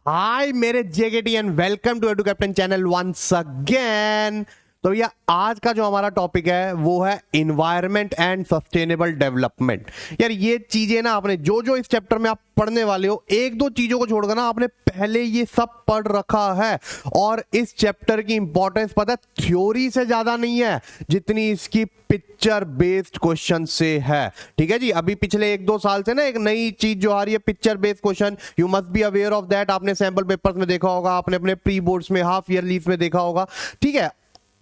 हाय मेरे JKT and welcome to Edu Captain channel once again. तो भैया आज का जो हमारा टॉपिक है वो है इन्वायरमेंट एंड सस्टेनेबल डेवलपमेंट। यार ये चीजें ना आपने जो जो इस चैप्टर में आप पढ़ने वाले हो, एक दो चीजों को छोड़कर ना आपने पहले ये सब पढ़ रखा है। और इस चैप्टर की इंपॉर्टेंस पता है थ्योरी से ज्यादा नहीं है जितनी इसकी पिक्चर बेस्ड क्वेश्चन से है। ठीक है जी, अभी पिछले एक दो साल से ना एक नई चीज जो आ रही है picture based question. You must be aware of that. आपने सैंपल पेपर्स में देखा होगा, आपने अपने प्री बोर्ड्स में, हाफ ईयरलीज में देखा होगा। ठीक है,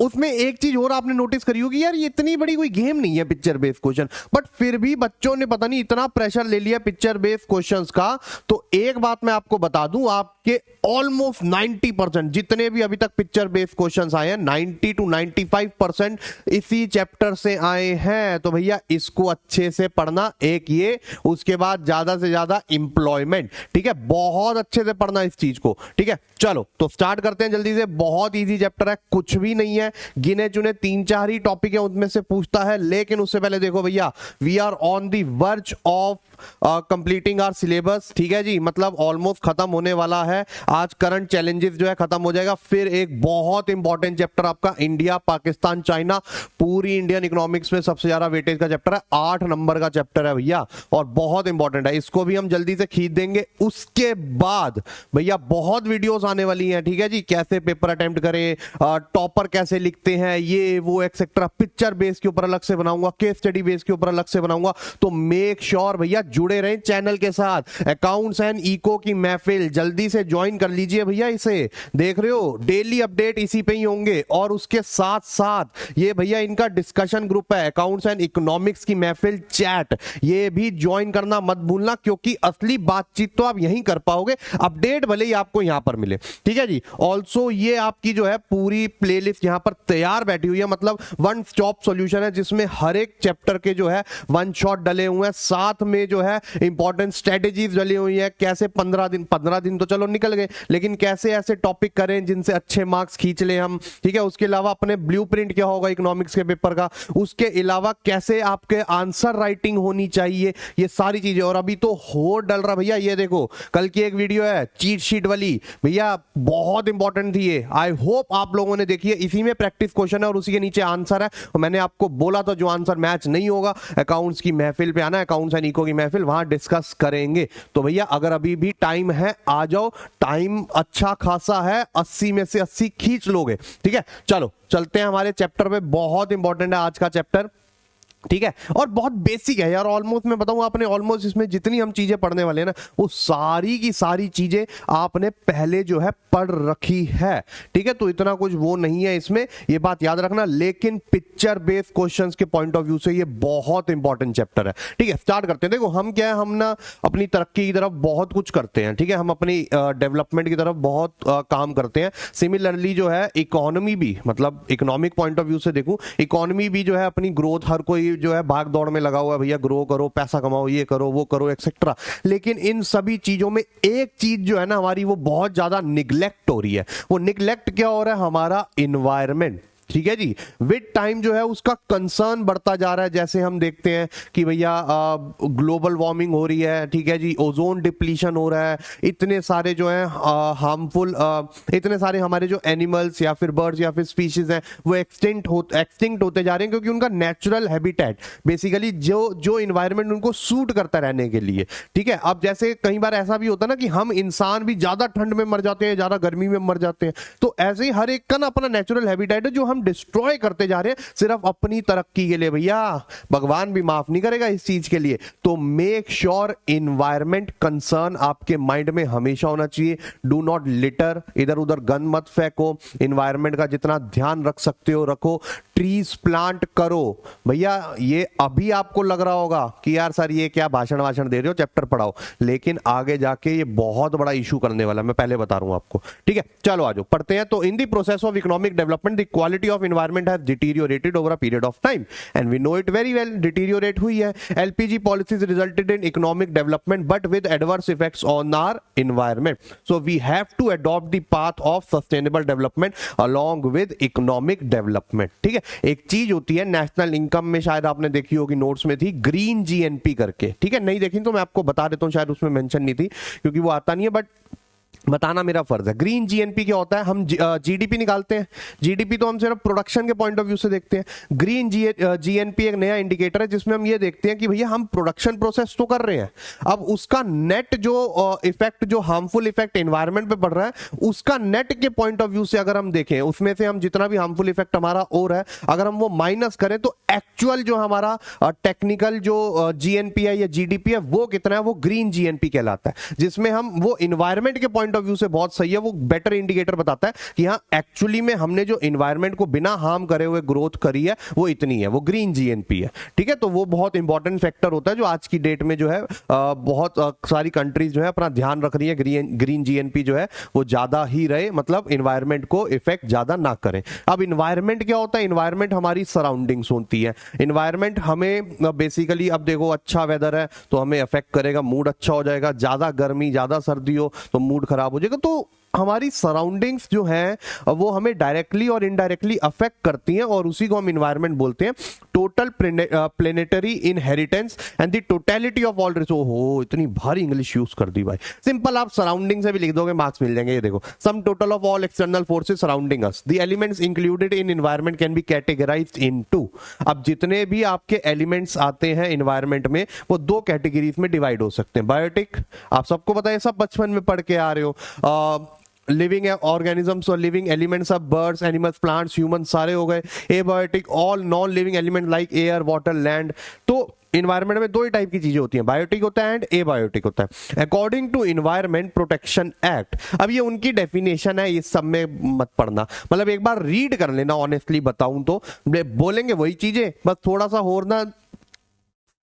उसमें एक चीज और आपने नोटिस करी होगी, यार ये इतनी बड़ी कोई गेम नहीं है पिक्चर बेस्ड क्वेश्चन, बट फिर भी बच्चों ने पता नहीं इतना प्रेशर ले लिया पिक्चर बेस्ड क्वेश्चंस का। तो एक बात मैं आपको बता दूं, आपके ऑलमोस्ट 90% जितने भी अभी तक पिक्चर बेस्ड क्वेश्चंस आए हैं 90 to 95% इसी चैप्टर से आए हैं। तो भैया इसको अच्छे से पढ़ना, एक ये, उसके बाद ज्यादा से ज्यादा इंप्लॉयमेंट। ठीक है, बहुत अच्छे से पढ़ना इस चीज को। ठीक है, चलो तो स्टार्ट करते हैं जल्दी से। बहुत इजी चैप्टर है, कुछ भी नहीं है, गिने चुने तीन चार ही टॉपिक है उनमें से पूछता है। लेकिन उससे पहले देखो भैया, we are on the verge of completing our syllabus. ठीक है जी, मतलब ऑलमोस्ट खत्म होने वाला है। आज करंट चैलेंजेस जो है खत्म हो जाएगा। फिर एक बहुत इंपॉर्टेंट चैप्टर आपका इंडिया पाकिस्तान चाइना, पूरी इंडियन इकोनॉमिक्स में सबसे ज्यादा वेटेज का चैप्टर है, 8 नंबर का चैप्टर है भैया, और बहुत इंपॉर्टेंट है। इसको भी हम जल्दी से खींच देंगे। उसके बाद भैया बहुत वीडियोस आने वाली हैं। ठीक है जी, कैसे पेपर अटेम्प्ट करें, टॉपर कैसे लिखते हैं, ये वो एक्सेट्रा, पिक्चर बेस के ऊपर अलग से बनाऊंगा, केस स्टडी बेस के ऊपर अलग से बनाऊंगा। तो मेक श्योर भैया जुड़े रहें चैनल के साथ। अकाउंट्स एंड इको की महफिल जल्दी से ज्वाइन कर लीजिए भैया। इसे देख रहे हो, डेली अपडेट इसी पे ही होंगे। और उसके साथ साथ ये भैया इनका डिस्कशन ग्रुप है, अकाउंट्स एंड इकोनॉमिक्स की महफिल चैट, ये भी ज्वाइन करना मत भूलना, क्योंकि असली बातचीत तो आप यहीं कर पाओगे, अपडेट भले ही आपको यहां पर मिले। ठीक है जी, ऑल्सो ये आपकी जो है पूरी प्लेलिस्ट यहां पर तैयार बैठी हुई है, मतलब वन स्टॉप सॉल्यूशन है जिसमें हर एक चैप्टर के जो है वन शॉट डले हुए हैं, साथ में जो है इंपॉर्टेंट स्ट्रेटेजीज डली हुई है। कैसे 15 दिन तो चलो निकल गए, लेकिन कैसे ऐसे टॉपिक करें जिनसे अच्छे मार्क्स खींच ले हम। ठीक है, उसके अलावा अपने ब्लूप्रिंट क्या होगा इकोनॉमिक्स के पेपर का, उसके अलावा कैसे आपके आंसर राइटिंग होनी चाहिए, ये सारी चीजें। और अभी तो हो डल रहा भैया, ये देखो कल की एक वीडियो है चीट शीट वाली, भैया बहुत इंपॉर्टेंट थी ये। आई होप आप लोगों ने देखी है। इसी में प्रैक्टिस क्वेश्चन है और उसी के नीचे आंसर है। और मैंने आपको बोला था जो आंसर मैच नहीं होगा अकाउंट्स की महफिल पे आना, अकाउंट्स एंड इको की महफिल, वहां डिस्कस करेंगे। तो भैया अगर अभी भी टाइम है आ जाओ, टाइम अच्छा खासा है, 80 में से 80 खींच लोगे। ठीक है, चलो चलते हैं हमारे चैप्टर पे। बहुत इंपॉर्टेंट है आज का चैप्टर। ठीक है, और बहुत बेसिक है यार, ऑलमोस्ट मैं बताऊं आपने ऑलमोस्ट इसमें जितनी हम चीजें पढ़ने वाले हैं ना, वो सारी की सारी चीजें आपने पहले जो है पढ़ रखी है। ठीक है, तो इतना कुछ वो नहीं है इसमें, ये बात याद रखना। लेकिन पिक्चर बेस्ड क्वेश्चंस के पॉइंट ऑफ व्यू से ये बहुत इंपॉर्टेंट चैप्टर है। ठीक है, स्टार्ट करते हैं। देखो हम क्या है, हम ना अपनी तरक्की की तरफ बहुत कुछ करते हैं। ठीक है, हम अपनी डेवलपमेंट की तरफ बहुत काम करते हैं। सिमिलरली जो है इकोनॉमी भी, मतलब इकोनॉमिक पॉइंट ऑफ व्यू से देखूं, इकोनॉमी भी जो है अपनी ग्रोथ, हर कोई जो है भाग दौड़ में लगा हुआ है भैया, ग्रो करो, पैसा कमाओ, ये करो वो करो एक्सेट्रा। लेकिन इन सभी चीजों में एक चीज जो है ना हमारी, वो बहुत ज्यादा निग्लेक्ट हो रही है। वो निग्लेक्ट क्या हो रहा है, हमारा इन्वायरमेंट। ठीक है जी, विद टाइम जो है उसका कंसर्न बढ़ता जा रहा है। जैसे हम देखते हैं कि भैया ग्लोबल वार्मिंग हो रही है। ठीक है जी, ओजोन डिप्लीशन हो रहा है, इतने सारे जो है हार्मफुल, इतने सारे हमारे जो एनिमल्स या फिर बर्ड्स या फिर स्पीशीज हैं वो एक्सटिंक्ट होते जा रहे हैं, क्योंकि उनका नेचुरल हैबिटेट, बेसिकली जो इन्वायरमेंट उनको सूट करता रहने के लिए। ठीक है, अब जैसे कई बार ऐसा भी होता है ना कि हम इंसान भी ज्यादा ठंड में मर जाते हैं, ज्यादा गर्मी में मर जाते हैं। तो ऐसे ही हर एक का ना अपना नेचुरल हैबिटेट है जो हम डिस्ट्रॉय करते जा रहे हैं सिर्फ अपनी तरक्की के लिए। भैया भगवान भी माफ नहीं करेगा इस चीज के लिए। तो मेक श्योर इन्वायरमेंट कंसर्न आपके माइंड में हमेशा होना चाहिए। डू नॉट लिटर, इधर उधर गन मत फेंको, इन्वायरमेंट का जितना ध्यान रख सकते हो रखो। ट्रीज प्लांट करो भैया। ये अभी आपको लग रहा होगा कि यार सर ये क्या भाषण दे रहे हो, चैप्टर पढ़ाओ, लेकिन आगे जाके ये बहुत बड़ा इशू करने वाला है, मैं पहले बता रहा हूं आपको। ठीक है, चलो आ जाओ पढ़ते हैं। तो in the process of economic development the quality of environment has deteriorated over a period of time and we know it very well. Deteriorate हुई है। LPG policies resulted in economic development but with adverse effects on our environment, so we have to adopt the path of sustainable development along with economic development. ठीक है, एक चीज होती है national income में, शायद आपने देखी होगी, नोट्स में थी ग्रीन जीएनपी करके। ठीक है, नहीं देखी तो मैं आपको बता देता हूं, शायद उसमें मेंशन नहीं थी क्योंकि वो आता नहीं है, बट बताना मेरा फर्ज है। ग्रीन जीएनपी क्या होता है? हम जीडीपी निकालते हैं, जीडीपी तो हम सिर्फ प्रोडक्शन के पॉइंट ऑफ व्यू से देखते हैं। ग्रीन जीएनपी एक नया इंडिकेटर है जिसमें हम ये देखते हैं कि भैया हम प्रोडक्शन प्रोसेस तो कर रहे हैं, अब उसका नेट जो इफेक्ट, जो हार्मफुल इफेक्ट एनवायरनमेंट पे पड़ रहा है, उसका नेट के पॉइंट ऑफ व्यू से अगर हम देखें, उसमें से हम जितना भी हार्मफुल इफेक्ट हमारा हो रहा है अगर हम वो माइनस करें तो एक्चुअल जो हमारा टेक्निकल जो जीएनपी है या जीडीपी है वो कितना है, वो ग्रीन जीएनपी कहलाता है, जिसमें हम वो इन्वायरमेंट के पॉइंट ऑफ व्यू से बहुत सही है, वो बेटर इंडिकेटर बताता है कि हाँ एक्चुअली में हमने जो इन्वायरमेंट को बिना हार्म करे हुए ग्रोथ करी है वो इतनी है, वो ग्रीन जीएनपी है। ठीक है, तो वो बहुत इंपॉर्टेंट फैक्टर होता है जो आज की डेट में जो है बहुत सारी कंट्रीज जो है अपना ध्यान रख रही है, ग्रीन जीएनपी जो है वो ज्यादा ही रहे, मतलब इन्वायरमेंट को इफेक्ट ज्यादा ना करें। अब इन्वायरमेंट क्या होता है? इन्वायरमेंट हमारी सराउंडिंग्स होती है। इन्वायरमेंट हमें बेसिकली, अब देखो अच्छा वेदर है तो हमें अफेक्ट करेगा, मूड अच्छा हो जाएगा, ज्यादा गर्मी ज्यादा सर्दी हो तो मूड खराब हो जाएगा। तो हमारी सराउंडिंग्स जो है वो हमें डायरेक्टली और इनडायरेक्टली अफेक्ट करती हैं और उसी को हम इन्वायरमेंट बोलते हैं। Total planetary inheritance and the totality of all resource. हो, इतनी भारी इंग्लिश यूज कर दी भाई। सिंपल आप सराउंडिंग से भी लिख दोगे, मार्क्स मिल जाएंगे। ये देखो, sum total of all external forces surrounding us, the elements included in environment can be categorised into. अब जितने भी आपके एलिमेंट्स आते हैं एनवायरनमेंट में वो दो कैटेगरीज में डिवाइड हो सकते हैं। बायोटिक, आप सबको पता है, सब बचपन में पढ़ के आ रहे हो। लिविंग ऑर्गेनिजम्स और living elements of birds, animals, plants, human सारे हो गए। Abiotic, all non living element like air, water, land. तो इन्वायरमेंट में दो ही टाइप की चीजें होती हैं, बायोटिक होता है एंड एबायोटिक होता है, according to environment protection act. अब ये उनकी डेफिनेशन है, इस सब में मत पढ़ना, मतलब एक बार रीड कर लेना। ऑनेस्टली बताऊं तो बोलेंगे वही चीजें, बस थोड़ा सा और ना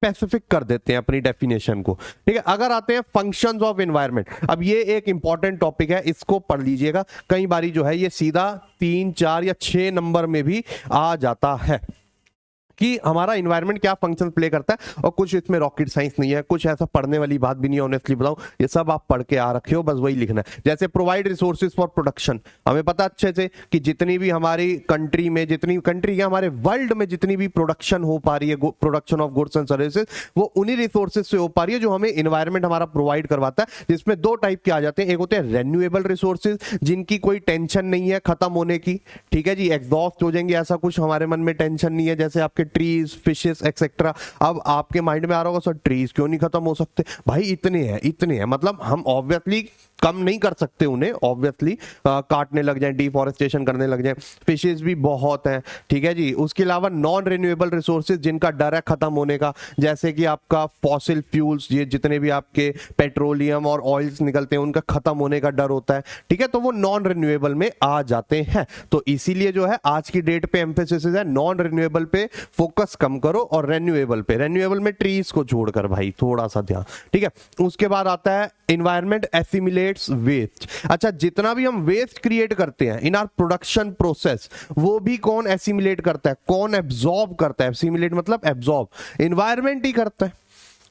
स्पेसिफिक कर देते हैं अपनी डेफिनेशन को। ठीक है, अगर आते हैं फंक्शंस ऑफ एनवायरनमेंट, अब ये एक इंपॉर्टेंट टॉपिक है, इसको पढ़ लीजिएगा। कई बारी जो है ये सीधा 3, 4 या 6 नंबर में भी आ जाता है कि हमारा इन्वायरमेंट क्या फंक्शन प्ले करता है। और कुछ इसमें रॉकेट साइंस नहीं है, कुछ ऐसा पढ़ने वाली बात भी नहीं है, ऑनेस्टली बताऊं, ये सब आप पढ़ के आ रखे हो, बस वही लिखना है। जैसे प्रोवाइड रिसोर्सेज फॉर प्रोडक्शन, हमें पता अच्छे से कि जितनी भी हमारी कंट्री में, जितनी कंट्री है हमारे वर्ल्ड में, जितनी भी प्रोडक्शन हो पा रही है, production of goods and services, वो उन्हीं रिसोर्सेज से हो पा रही है जो हमें इन्वायरमेंट हमारा प्रोवाइड करवाता है, जिसमें दो टाइप के आ जाते हैं। एक होते हैं रेन्यूएबल रिसोर्सेज, जिनकी कोई टेंशन नहीं है खत्म होने की। ठीक है जी, एग्जॉस्ट हो जाएंगे ऐसा कुछ हमारे मन में टेंशन नहीं है, जैसे आपके ट्रीज, फिशेस एक्सेट्रा। अब आपके माइंड में आ रहा होगा सर ट्रीज क्यों नहीं खत्म हो सकते? भाई इतने हैं, इतने हैं, मतलब हम ऑब्वियसली कम नहीं कर सकते उन्हें, ऑब्वियसली काटने लग जाएं, डिफॉरेस्टेशन करने लग जाएं। फिशेस भी बहुत हैं। ठीक है जी, उसके अलावा नॉन रिन्यूएबल रिसोर्सेज जिनका डर है खत्म होने का, जैसे कि आपका फॉसिल फ्यूल्स, ये जितने भी आपके पेट्रोलियम और ऑयल्स निकलते हैं उनका खत्म होने का डर होता है। ठीक है, तो वो नॉन रिन्यूएबल में आ जाते हैं। तो इसीलिए जो है आज की डेट पे एम्फेसिस है नॉन रिन्यूएबल पे फोकस कम करो और रेन्यूएबल पे। रेन्यूएबल में ट्रीज को छोड़कर भाई थोड़ा सा ध्यान। ठीक है, उसके बाद आता है इन्वायरमेंट एसिमिलेट्स वेस्ट। अच्छा, जितना भी हम वेस्ट क्रिएट करते हैं इन आवर प्रोडक्शन प्रोसेस, वो भी कौन एसिमिलेट करता है, कौन एब्जॉर्ब करता है? एसिमिलेट मतलब एब्जॉर्ब, इन्वायरमेंट ही करता है।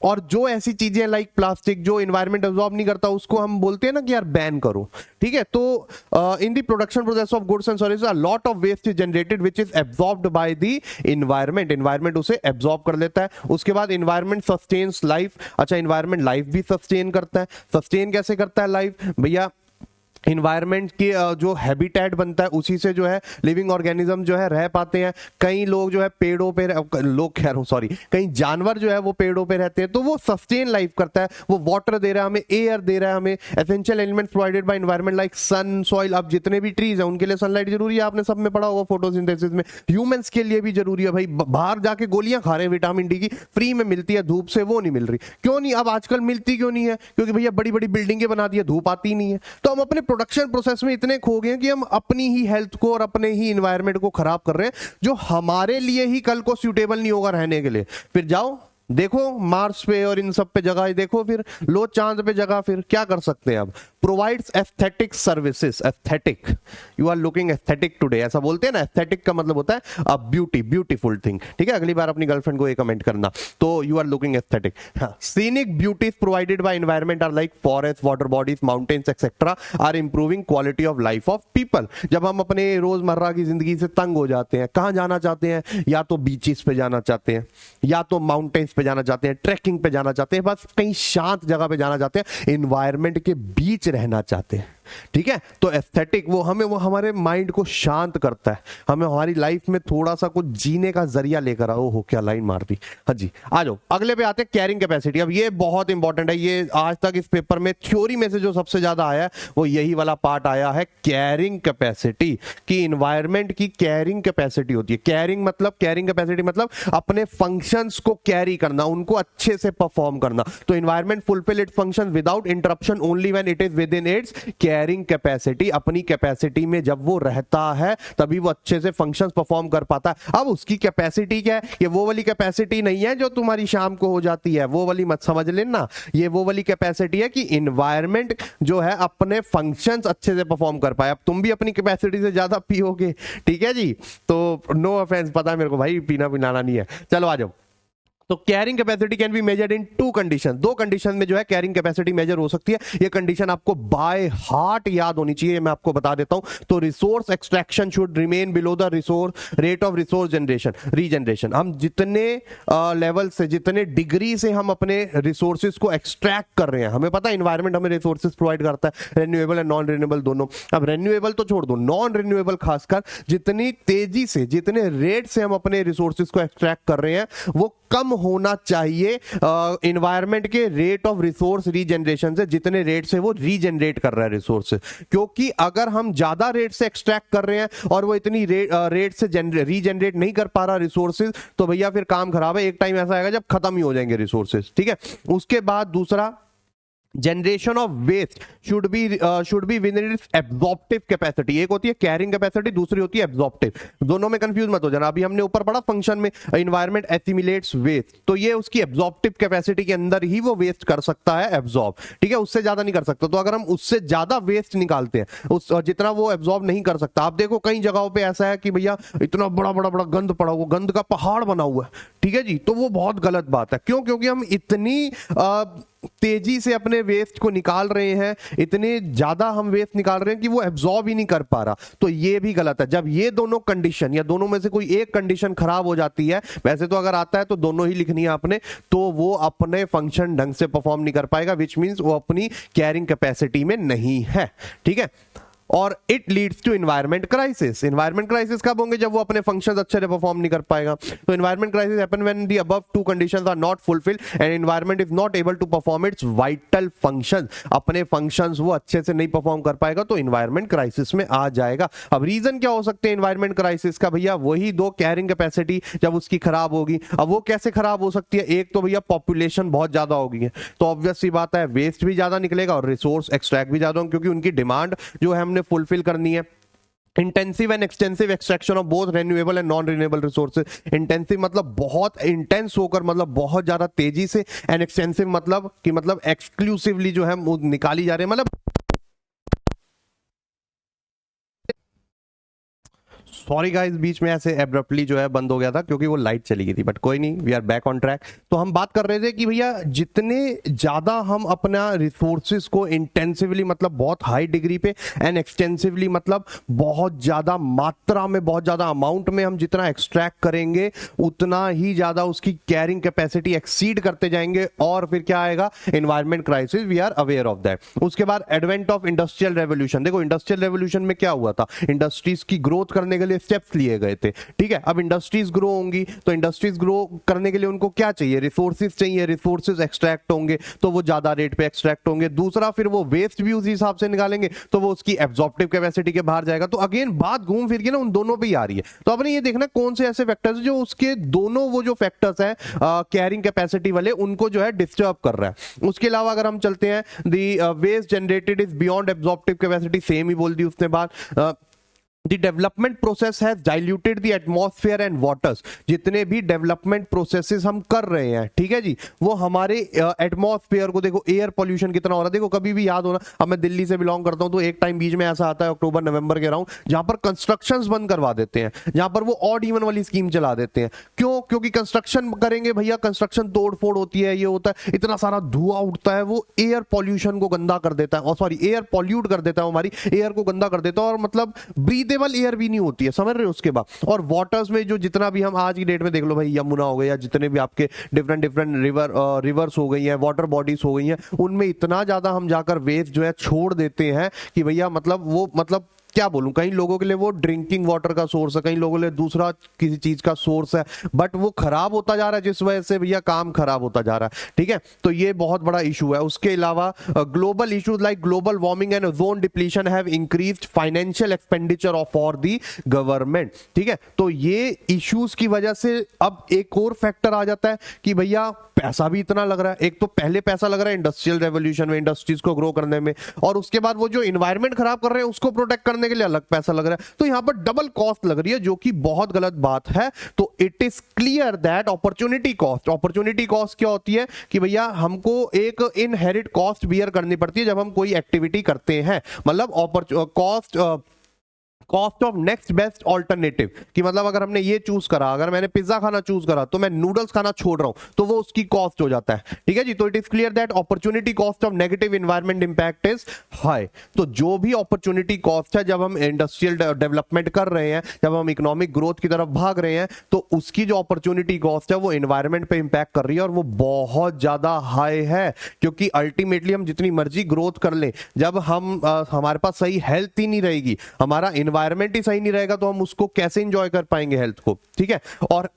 और जो ऐसी चीजें लाइक प्लास्टिक जो इन्वायरमेंट एब्जॉर्ब नहीं करता उसको हम बोलते हैं ना कि यार बैन करो। ठीक है, तो in the production process of goods and services a lot of waste is generated which is absorbed by the environment. Environment उसे एब्जॉर्ब कर लेता है। उसके बाद इन्वायरमेंट सस्टेन्स लाइफ। अच्छा, इन्वायरमेंट लाइफ भी सस्टेन करता है। सस्टेन कैसे करता है लाइफ? भैया इन्वायरमेंट की जो हैबिटेट बनता है उसी से जो है लिविंग ऑर्गेनिज्म जो है रह पाते हैं। कई लोग जो है पेड़ों पे, लोग कह रहा हूं सॉरी, कई जानवर जो है वो पेड़ों पे रहते हैं, तो वो सस्टेन लाइफ करता है। वो वाटर दे रहा है हमें, एयर दे रहा है हमें, essential elements provided by environment like sun, soil. अब जितने भी ट्रीज है उनके लिए सनलाइट जरूरी है, आपने सब में पढ़ा होगा फोटोसिंथेसिस में। ह्यूमंस के लिए भी जरूरी है भाई, बाहर जाके गोलियां खा रहे हैं विटामिन डी की, फ्री में मिलती है धूप से, वो नहीं मिल रही। क्यों नहीं? अब आजकल मिलती क्यों नहीं है? क्योंकि भैया बड़ी बड़ी बिल्डिंगें बना दी है, धूप आती नहीं है। तो हम अपने प्रोडक्शन प्रोसेस में इतने खो गए कि हम अपनी ही हेल्थ को और अपने ही एनवायरनमेंट को खराब कर रहे हैं, जो हमारे लिए ही कल को सूटेबल नहीं होगा रहने के लिए। फिर जाओ देखो मार्स पे और इन सब पे जगह देखो, फिर लो चांद पे जगह, फिर क्या कर सकते हैं? अब provides aesthetic services. Aesthetic, you are looking aesthetic today, ऐसा बोलते हैं ना। एस्थेटिक का मतलब होता है अ ब्यूटी, ब्यूटीफुल थिंग। ठीक है, अगली बार अपनी गर्लफ्रेंड को ये कमेंट करना, तो you are looking aesthetic. Scenic beauties provided by environment are like forest, water bodies, mountains etcetera are improving quality of life of people. जब हम अपने रोजमर्रा की जिंदगी से तंग हो जाते हैं, कहां जाना चाहते हैं? या तो बीचेस पे जाना चाहते हैं, या तो माउंटेन्स पे जाना चाहते हैं, ट्रैकिंग पे जाना चाहते हैं, बस कहीं शांत जगह पे जाना चाहते हैं, एनवायरनमेंट के बीच रहना चाहते हैं। ठीक है। तो एस्थेटिक वो हमारे माइंड को शांत करता है, हमें हमारी लाइफ में थोड़ा सा कुछ जीने का जरिया लेकर आओ। हो क्या लाइन मार दी। हाँ जी, आ जाओ अगले पे आते हैं, कैरिंग कैपेसिटी। अब ये बहुत इंपॉर्टेंट है, ये आज तक इस पेपर में थ्योरी में से जो सबसे ज्यादा आया है वो यही वाला पार्ट आया है, कैरिंग कैपेसिटी। कि इन्वायरमेंट की कैरिंग कैपेसिटी होती है। कैरिंग कैपेसिटी मतलब अपने फंक्शंस को कैरी करना, उनको अच्छे से परफॉर्म करना। तो environment fulfil its function without interruption only when it is with in its carrying capacity. अपनी कैपेसिटी में जब वो रहता है तभी वो अच्छे से फंक्शंस परफॉर्म कर पाता है। अब उसकी कैपेसिटी क्या है, ये वो वाली कैपेसिटी नहीं है जो तुम्हारी शाम को हो जाती है, वो वाली मत समझ लेना। ये वो वाली कैपेसिटी है कि इन्वायरमेंट जो है अपने फंक्शंस अच्छे से परफॉर्म कर पाए। अब तुम भी अपनी कैपेसिटी से ज्यादा पियोगे, ठीक है जी, तो नो ऑफेंस, पता है मेरे को भाई, पीना पिलाना नहीं है। चलो आ जाओ। तो carrying capacity can be measured in 2 condition. 2 condition में जो है कैरिंग कैपेसिटी मेजर हो सकती है। ये कंडीशन आपको बाय हार्ट याद होनी चाहिए, मैं आपको बता देता हूं। तो resource extraction should remain below the resource rate of resource generation regeneration. हम जितने लेवल से, जितने डिग्री से हम अपने रिसोर्सेज को एक्सट्रैक्ट कर रहे हैं, हमें पता है इन्वायरमेंट हमें रिसोर्सेज प्रोवाइड करता है, रिन्यूएबल एंड नॉन रिन्यूएबल दोनों। अब रिन्यूएबल तो छोड़ दो, नॉन रिन्यूएबल खासकर जितनी तेजी से, जितने रेट से हम अपने रिसोर्सेज को एक्सट्रैक्ट कर रहे हैं वो कम होना चाहिए एनवायरनमेंट के रेट ऑफ रिसोर्स रीजनरेशन से, जितने रेट से वो रीजनरेट कर रहा है रिसोर्स। क्योंकि अगर हम ज्यादा रेट से एक्सट्रैक्ट कर रहे हैं और वो इतनी रेट से रीजनरेट नहीं कर पा रहा रिसोर्सेज, तो भैया फिर काम खराब है। एक टाइम ऐसा आएगा जब खत्म ही हो जाएंगे रिसोर्सेज, ठीक है। उसके बाद दूसरा, generation of waste should be within its absorptive capacity. एक होती है कैरिंग कैपेसिटी, दूसरी होती है एब्जॉर्प्टिव। दोनों में कंफ्यूज मत हो जाना। अभी हमने ऊपर पढ़ा फंक्शन में एनवायरनमेंट एसिमिलेट्स वेस्ट, तो ये उसकी एब्जॉर्प्टिव कैपेसिटी के अंदर ही वो वेस्ट कर सकता है एब्जॉर्ब, ठीक है, उससे ज्यादा नहीं कर सकता। तो अगर हम उससे ज्यादा वेस्ट निकालते हैं, उस जितना वो एब्जॉर्ब नहीं कर सकता, आप देखो कई जगहों पे ऐसा है कि भैया इतना बड़ा बड़ा बड़ा गंद पड़ा हुआ, गंद का पहाड़ बना हुआ है, ठीक है जी, तो वो बहुत गलत बात है। क्यों? क्योंकि हम इतनी तेजी से अपने वेस्ट को निकाल रहे हैं, इतने ज्यादा हम वेस्ट निकाल रहे हैं कि वो एब्जॉर्ब ही नहीं कर पा रहा, तो ये भी गलत है। जब ये दोनों कंडीशन या दोनों में से कोई एक कंडीशन खराब हो जाती है, वैसे तो अगर आता है तो दोनों ही लिखनी है आपने, तो वो अपने फंक्शन ढंग से परफॉर्म नहीं कर पाएगा, विच मींस वो अपनी कैरिंग कैपेसिटी में नहीं है, ठीक है। और it leads to environment crisis. Environment crisis कब होंगे? जब वो अपने फंक्शंस अच्छे से परफॉर्म नहीं कर पाएगा। तो environment crisis happen when the above 2 conditions are not fulfilled and environment is not able to perform its vital functions. अपने फंक्शंस वो अच्छे से नहीं परफॉर्म कर पाएगा तो एनवायरमेंट क्राइसिस में आ जाएगा। अब रीजन क्या हो सकते हैं एनवायरमेंट क्राइसिस का? भैया वही 2, कैरिंग कैपेसिटी जब उसकी खराब होगी। अब वो कैसे खराब हो सकती है? एक तो भैया पॉपुलेशन बहुत ज्यादा होगी, तो ऑब्वियस सी बात है वेस्ट भी ज्यादा निकलेगा और रिसोर्स एक्सट्रैक्ट भी ज्यादा होंगे, क्योंकि उनकी डिमांड जो है हमने फुलफिल करनी है। Intensive and extensive extraction of both renewable and non renewable resources. Intensive मतलब बहुत इंटेंस होकर, मतलब बहुत ज्यादा तेजी से, एंड एक्सटेंसिव मतलब कि मतलब एक्सक्लूसिवली जो है निकाली जा रही है। मतलब सॉरी गाइस, बीच में ऐसे एब्रप्टली जो है बंद हो गया था क्योंकि वो लाइट चली गई थी, बट कोई नहीं, we are back on track. तो हम बात कर रहे थे कि भैया जितने ज्यादा हम अपना रिसोर्सेज को इंटेंसिवली मतलब बहुत हाई डिग्री पे, एंड एक्सटेंसिवली मतलब बहुत ज्यादा मात्रा में, बहुत ज्यादा अमाउंट में हम जितना एक्सट्रैक्ट करेंगे उतना ही ज्यादा उसकी कैरिंग कैपेसिटी एक्सीड करते जाएंगे, और फिर क्या आएगा? Environment crisis. We are aware of that. उसके बाद एडवेंट ऑफ इंडस्ट्रियल रेवोल्यूशन। देखो इंडस्ट्रियल रेवोल्यूशन में क्या हुआ था? इंडस्ट्रीज की ग्रोथ करने के लिए स्टेप्स लिए गए थे, ठीक है। अब इंडस्ट्रीज ग्रो होंगी तो इंडस्ट्रीज ग्रो करने के लिए उनको क्या चाहिए? रिसोर्सेज चाहिए। रिसोर्सेज एक्सट्रैक्ट होंगे तो वो ज्यादा रेट पे एक्सट्रैक्ट होंगे। दूसरा, फिर वो वेस्ट भी उसी हिसाब से निकालेंगे तो वो उसकी एब्जॉर्प्टिव कैपेसिटी के बाहर जाएगा। तो अगेन बात घूम फिर के ना उन दोनों पे ही आ रही है। तो आपने ये देखना कौन से ऐसे फैक्टर्स जो उसके दोनों वो जो फैक्टर्स है कैरिंग कैपेसिटी वाले, उनको जो है डिस्टर्ब कर रहा है। उसके अलावा अगर हम चलते हैं, the waste generated is beyond absorptive capacity, same ही बोल दी उसने बात। The development process has diluted the atmosphere and waters। जितने भी डेवलपमेंट प्रोसेसेस हम कर रहे हैं, ठीक है जी, वो हमारे एटमॉस्फेयर को, देखो एयर पोल्यूशन कितना हो रहा है। देखो कभी भी याद होना, अब मैं दिल्ली से बिलोंग करता हूं तो एक टाइम बीच में ऐसा आता है अक्टूबर नवंबर के अराउंड, जहां पर कंस्ट्रक्शंस बंद करवा देते हैं, जहां पर वो ऑड इवन वाली स्कीम चला देते हैं। क्यों? क्योंकि कंस्ट्रक्शन करेंगे भैया, कंस्ट्रक्शन तोड़ फोड़ होती है, ये होता है, इतना सारा धुआं उठता है, वो एयर पॉल्यूशन को गंदा कर देता है, और सॉरी एयर पॉल्यूट कर देता है, हमारी एयर को गंदा कर देता है, और मतलब ब्रीद ब्रीदेबल एयर भी नहीं होती है, समझ रहे हो। उसके बाद और वाटर्स में जो जितना भी हम आज की डेट में देख लो भाई, यमुना हो गई या जितने भी आपके डिफरेंट डिफरेंट रिवर्स हो गई हैं, वाटर बॉडीज हो गई हैं, उनमें इतना ज्यादा हम जाकर वेस्ट जो है छोड़ देते हैं कि भैया मतलब वो मतलब क्या बोलूं, कई लोगों के लिए वो ड्रिंकिंग वाटर का सोर्स है, कई लोगों के लिए दूसरा किसी चीज का सोर्स है, बट वो खराब होता जा रहा है, जिस वजह से भैया काम खराब होता जा रहा है। ठीक है, तो ये बहुत बड़ा इशू है। उसके अलावा global issues like global warming and ozone depletion have increased financial expenditure of for the government. ठीक है, तो ये इश्यूज की वजह से अब एक और फैक्टर आ जाता है कि भैया पैसा भी इतना लग रहा है। एक तो पहले पैसा लग रहा है इंडस्ट्रियल रेवोल्यूशन में, इंडस्ट्रीज को ग्रो करने में, और उसके बाद वो जो इन्वायरमेंट खराब कर रहे हैं उसको प्रोटेक्ट करने के लिए अलग पैसा लग रहा है। तो यहां पर डबल कॉस्ट लग रही है, जो कि बहुत गलत बात है। तो it is clear that opportunity cost क्या होती है कि भैया हमको एक इनहेरिट कॉस्ट बियर करनी पड़ती है जब हम कोई एक्टिविटी करते हैं। मतलब cost of next best alternative, कि मतलब अगर हमने ये चूज करा, अगर मैंने पिज्जा खाना चूज करा तो मैं नूडल्स खाना छोड़ रहा हूं, तो वो उसकी कॉस्ट हो जाता है। ठीक है जी, तो it is clear that opportunity cost of negative environment impact is high. तो जो भी अपॉर्चुनिटी कॉस्ट है जब हम इंडस्ट्रियल डेवलपमेंट कर रहे हैं, जब हम इकोनॉमिक ग्रोथ की तरफ भाग रहे हैं, तो उसकी जो अपॉर्चुनिटी कॉस्ट है वो एनवायरमेंट पे इंपैक्ट कर रही है, और वो बहुत ज्यादा हाई है। क्योंकि अल्टीमेटली हम जितनी मर्जी ग्रोथ कर लें, जब हम हमारे पास सही हेल्थ ही नहीं रहेगी, हमारा एनवायरमेंट ही सही नहीं रहेगा, तो हम उसको कैसे एंजॉय कर पाएंगे हेल्थ को। ठीक है, और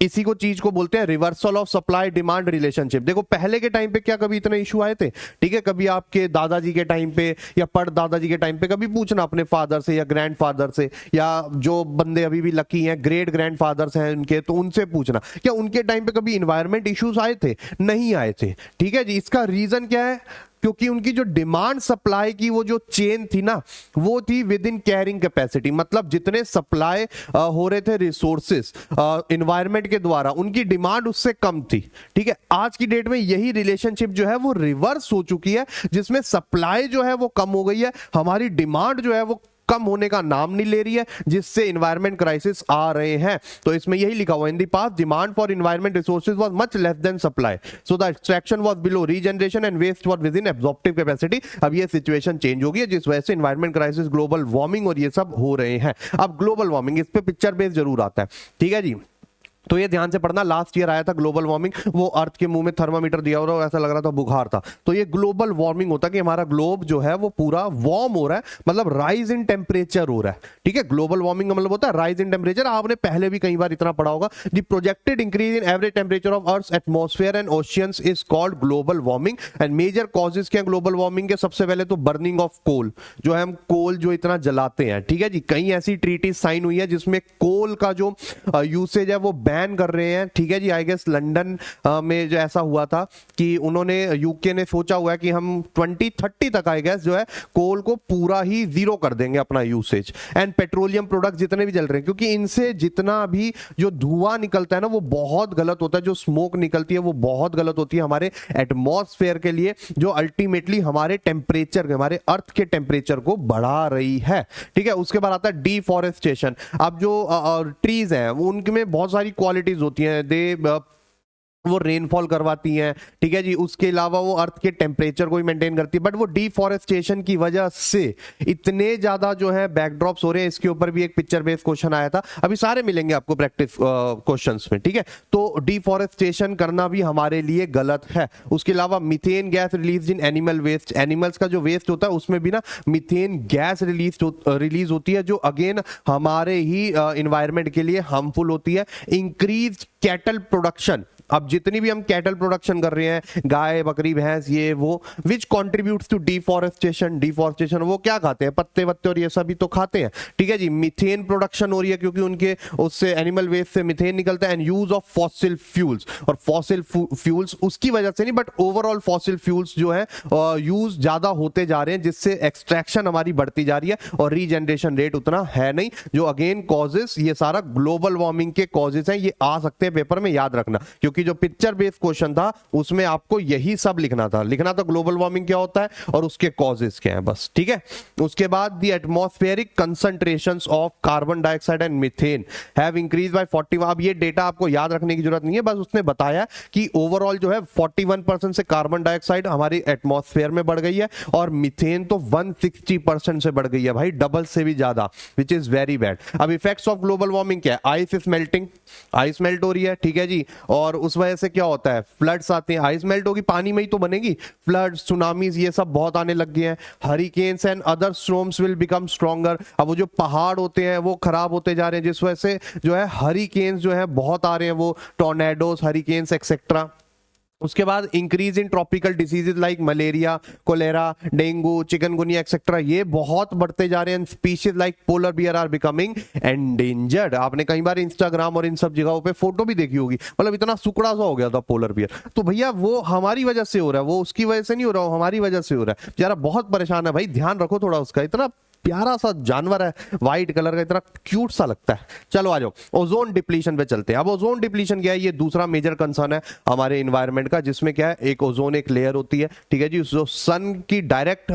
इसी को चीज को बोलते हैं reversal of supply demand relationship. देखो पहले के टाइम पे क्या कभी इतने इशू आए थे? ठीक है, कभी आपके दादाजी के टाइम पे या परदादाजी के टाइम पे कभी पूछना अपने फादर से या ग्रैंडफादर से, या जो बंदे अभी भी लकी हैं ग्रेट ग्रैंडफादर्स हैं उनके, तो उनसे पूछना क्या उनके टाइम पे कभी इन्वायरमेंट इश्यूज आए थे? नहीं आए थे। ठीक है जी, इसका रीजन क्या है? क्योंकि उनकी जो डिमांड सप्लाई की वो जो चेन थी ना, वो थी विद इन कैरिंग कैपेसिटी। मतलब जितने सप्लाई हो रहे थे रिसोर्सेस एनवायरनमेंट के द्वारा, उनकी डिमांड उससे कम थी। ठीक है, आज की डेट में यही रिलेशनशिप जो है वो रिवर्स हो चुकी है, जिसमें सप्लाई जो है वो कम हो गई है, हमारी डिमांड जो है वो कम होने का नाम नहीं ले रही है, जिससे एनवायरमेंट क्राइसिस आ रहे हैं। तो इसमें यही लिखा हुआ, in the past demand for environment resources was much less than supply, so the extraction was below regeneration and waste was within absorptive capacity. अब ये सिचुएशन चेंज हो गई है, जिस वजह से एनवायरमेंट क्राइसिस, ग्लोबल वार्मिंग और ये सब हो रहे हैं। अब ग्लोबल वार्मिंग, इस पे पिक्चर बेस जरूर आता है। ठीक है जी, तो ये ध्यान से पढ़ना, लास्ट ईयर आया था ग्लोबल वार्मिंग, वो अर्थ के मुंह में थर्मामीटर दिया हो रहा है, ऐसा लग रहा था बुखार था। तो ये ग्लोबल वार्मिंग होता है कि हमारा ग्लोब जो है वो पूरा वार्म हो रहा है, मतलब राइज इन टेम्परेचर हो रहा है। ठीक है, ग्लोबल वार्मिंग का मतलब होता है राइज इन टेम्परेचर। आपने पहले भी कई बार इतना पढ़ा होगा, the projected increase in average temperature of earth atmosphere and oceans is called global warming. And major causes क्या ग्लोबल वार्मिंग के? सबसे पहले तो बर्निंग ऑफ कोल, जो है हम कोल जो इतना जलाते हैं। ठीक है जी, कई ऐसी ट्रीटी साइन हुई है जिसमें कोल का जो यूसेज है वो बैन कर रहे हैं। ठीक है जी, आई गेस लंदन में जो ऐसा हुआ था कि उन्होंने, यूके ने सोचा हुआ है कि हम 2030 तक आई गेस जो है कोल को पूरा ही जीरो कर देंगे अपना यूसेज। एंड पेट्रोलियम प्रोडक्ट जितने भी जल रहे हैं, क्योंकि इनसे जितना भी जो धुआं निकलता है ना वो बहुत गलत होता है, जो स्मोक निकलती है वो बहुत गलत होती है हमारे एटमॉस्फेयर के लिए, जो अल्टीमेटली हमारे टेम्परेचर, हमारे अर्थ के टेम्परेचर को बढ़ा रही है। ठीक है, उसके बाद आता है डिफॉरेस्टेशन। अब जो ट्रीज हैं उनमें बहुत सारी क्वालिटीज होती हैं, वो रेनफॉल करवाती हैं। ठीक है जी, उसके अलावा वो अर्थ के टेम्परेचर को भी मेंटेन करती है, बट वो डिफॉरेस्टेशन की वजह से इतने ज्यादा जो है बैकड्रॉप्स हो रहे हैं। इसके ऊपर भी एक पिक्चर बेस्ड क्वेश्चन आया था, अभी सारे मिलेंगे आपको प्रैक्टिस क्वेश्चंस में। ठीक है, तो डिफॉरेस्टेशन करना भी हमारे लिए गलत है। उसके अलावा methane gas release in animal waste, animals का जो वेस्ट होता है उसमें भी ना मीथेन गैस रिलीज होती है, जो अगेन हमारे ही एनवायरमेंट के लिए हार्मफुल होती है। इंक्रीज कैटल प्रोडक्शन, अब जितनी भी हम कैटल प्रोडक्शन कर रहे हैं, गाय बकरी भैंस ये वो, विच कॉन्ट्रीब्यूट्स टू डिफॉरेस्टेशन। डिफॉरेस्टेशन वो क्या खाते हैं? पत्ते वत्ते और ये सभी तो खाते हैं। ठीक है जी, मीथेन प्रोडक्शन हो रही है क्योंकि उनके उससे एनिमल वेस्ट से मीथेन निकलता है। And use of fossil fuels, और फॉसिल फ्यूल्स उसकी वजह से नहीं, बट ओवरऑल फॉसिल फ्यूल्स जो है यूज ज्यादा होते जा रहे हैं, जिससे एक्सट्रैक्शन हमारी बढ़ती जा रही है और रीजनरेशन रेट उतना है नहीं, जो अगेन कॉजेस, ये सारा ग्लोबल वार्मिंग के कॉजेस हैं। ये आ सकते हैं पेपर में, याद रखना, क्योंकि क्योंकि जो पिक्चर बेस्ड क्वेश्चन था उसमें आपको यही सब लिखना था ग्लोबल वार्मिंग क्या होता है और उसके कॉजेस क्या है, बस। ठीक है, उसके बाद the atmospheric concentrations of carbon dioxide and methane have increase by 40। अब ये डेटा आपको याद रखने की जरूरत नहीं है, बस उसने बताया कि ओवरऑल जो है 41% से कार्बन डाइऑक्साइड हमारी एटमॉस्फेयर में बढ़ गई है और मीथेन तो 160% से बढ़ गई है भाई, डबल से भी ज्यादा, विच इज वेरी बैड। अब इफेक्ट्स ऑफ ग्लोबल वार्मिंग क्या है? Ice is melting, ice melt हो रही है, ठीक है जी, और उस वजह से क्या होता है? फ्लड्स आते हैं। आइस मेल्ट होगी, पानी में ही तो बनेगी, फ्लड्स, सुनामीज, ये सब बहुत आने लग गए हैं। Hurricanes and other storms will become stronger. अब वो जो पहाड़ होते हैं वो खराब होते जा रहे हैं, जिस वजह से जो है हरिकेन्स जो है बहुत आ रहे हैं, वो टॉर्नेडोज, हरिकेन्स एक्सेट्रा। उसके बाद increase in tropical diseases like malaria, cholera, dengue, chikungunya etcetera, ये बहुत बढ़ते जा रहे हैं। Species like polar bear are becoming endangered. आपने कई बार इंस्टाग्राम और इन सब जगहों पे फोटो भी देखी होगी, मतलब इतना सुकड़ा सा हो गया था पोलर बियर। तो भैया वो हमारी वजह से हो रहा है, वो उसकी वजह से नहीं हो रहा, वो हमारी वजह से हो रहा है। यार बहुत परेशान है भाई, ध्यान रखो थोड़ा उसका। इतना प्यारा सा जानवर है, व्हाइट कलर का, इतना क्यूट सा लगता है। चलो आ जाओ, ओजोन डिप्लीशन पे चलते हैं। अब ओजोन डिप्लीशन क्या है? ये दूसरा मेजर कंसर्न है हमारे एनवायरनमेंट का, जिसमें क्या है, एक ओजोन एक लेयर होती है, ठीक है जी, जो सन की डायरेक्ट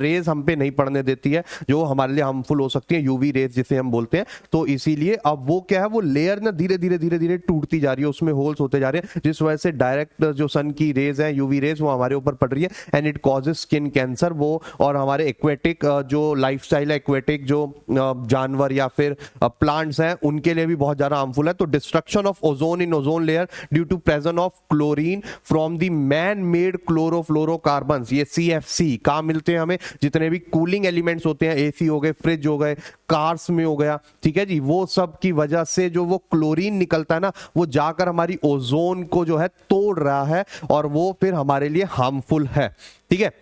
रेज हम पे नहीं पड़ने देती है, जो हमारे लिए हार्मफुल हो सकती है, यूवी रेज जिसे हम बोलते हैं। तो इसीलिए अब वो क्या है, वो लेयर ना धीरे धीरे धीरे धीरे टूटती जा रही है, उसमें होल्स होते जा रहे हैं, जिस वजह से डायरेक्ट जो सन की रेज है, यूवी रेज, वो हमारे ऊपर पड़ रही है and it causes skin cancer. वो और हमारे एक्वेटिक जो लाइफस्टाइल है, एक्वेटिक जो जानवर या फिर प्लांट्स हैं, उनके लिए भी बहुत ज्यादा हार्मफुल है। तो destruction of ozone in ozone layer due to presence of chlorine from the man made chlorofluorocarbons, ये CFC कहां मिलते हैं हमें? जितने भी कूलिंग एलिमेंट्स होते हैं, एसी हो गए, फ्रिज हो गए, कार्स में हो गया, ठीक है जी, वो सब की वजह से जो वो क्लोरीन निकलता है ना, वो जाकर हमारी ओजोन को जो है तोड़ रहा है और वो फिर हमारे लिए हार्मफुल है। ठीक है,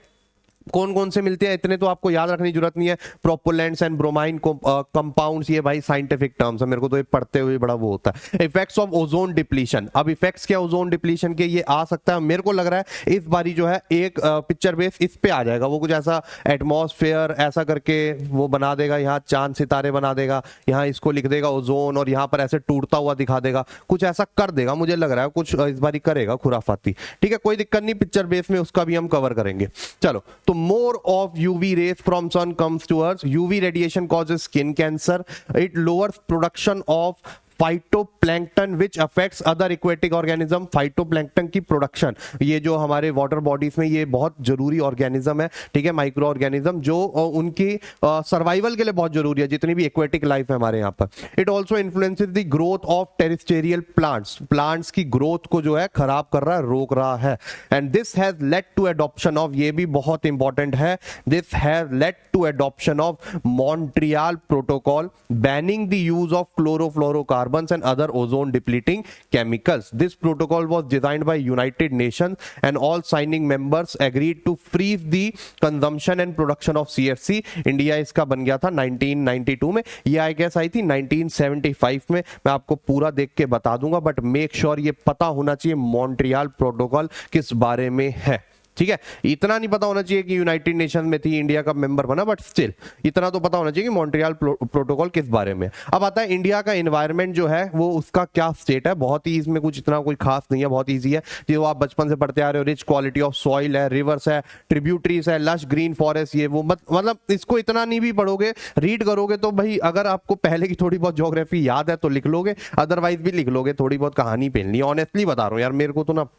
कौन कौन से मिलते हैं इतने तो आपको याद रखने की जरूरत नहीं है। प्रोपोलेंट्स एंड ब्रोमाइन कंपाउंड्स, ये भाई साइंटिफिक टर्म्स है, मेरे को तो ये पढ़ते हुए बड़ा वो होता है। Effects of ozone depletion. अब इफेक्ट्स क्या ओजोन डिप्लीशन के? ये आ सकता है, मेरे को लग रहा है इस बारी जो है एक पिक्चर बेस इस पे आ जाएगा, वो कुछ ऐसा एटमॉस्फेयर ऐसा करके वो बना देगा, यहाँ चांद सितारे बना देगा, यहाँ इसको लिख देगा ओजोन, और यहाँ पर ऐसे टूटता हुआ दिखा देगा, कुछ ऐसा कर देगा, मुझे लग रहा है कुछ इस बारी करेगा खुराफाती। ठीक है, कोई दिक्कत नहीं, पिक्चर बेस में उसका भी हम कवर करेंगे। चलो, तो more of UV rays from sun comes to earth. UV radiation causes skin cancer. It lowers production of phytoplankton which affects other aquatic organism. Phytoplankton की प्रोडक्शन, ये जो हमारे वाटर बॉडीज में ये बहुत जरूरी ऑर्गेनिज्म है, ठीक है, माइक्रो ऑर्गेनिज्म, जो उनकी सर्वाइवल के लिए बहुत जरूरी है, जितनी भी एक्वेटिक लाइफ है हमारे यहाँ पर। It also influences the growth of terrestrial plants. Plants की ग्रोथ को जो है खराब कर रहा है, रोक रहा है। And this has led to adoption of, ये भी बहुत इंपॉर्टेंट है, this has led to adoption of Montreal protocol banning the use of chlorofluorocarbon and other ozone depleting chemicals. This protocol was designed by United Nations and all signing members agreed to freeze the consumption and production of CFC. India इसका बन गया था 1992 में, ये I guess I थी 1975 में, मैं आपको पूरा देख के बता दूंगा, बट मेक श्योर ये पता होना चाहिए मॉन्ट्रियल प्रोटोकॉल किस बारे में है। ठीक है, इतना नहीं पता होना चाहिए कि यूनाइटेड नेशन में थी, इंडिया का मेंबर बना, बट स्टिल इतना तो पता होना चाहिए कि मॉन्ट्रियल प्रोटोकॉल किस बारे में। अब आता है इंडिया का एनवायरनमेंट जो है वो उसका क्या स्टेट है। बहुत ही इसमें कुछ इतना कोई खास नहीं है, बहुत ईजी है, जो आप बचपन से पढ़ते आ रहे हो। रिच क्वालिटी ऑफ सॉइल है, रिवर्स है, ट्रिब्यूटरीज है, लश ग्रीन फॉरेस्ट, ये वो मतलब इसको इतना नहीं भी पढ़ोगे, रीड करोगे तो भाई अगर आपको पहले की थोड़ी बहुत ज्योग्राफी याद है तो लिख लोगे, अदरवाइज भी लिख लोगे, थोड़ी बहुत कहानी पेलनी है। ऑनेस्टली बता रहा हूँ यार, मेरे को तो ना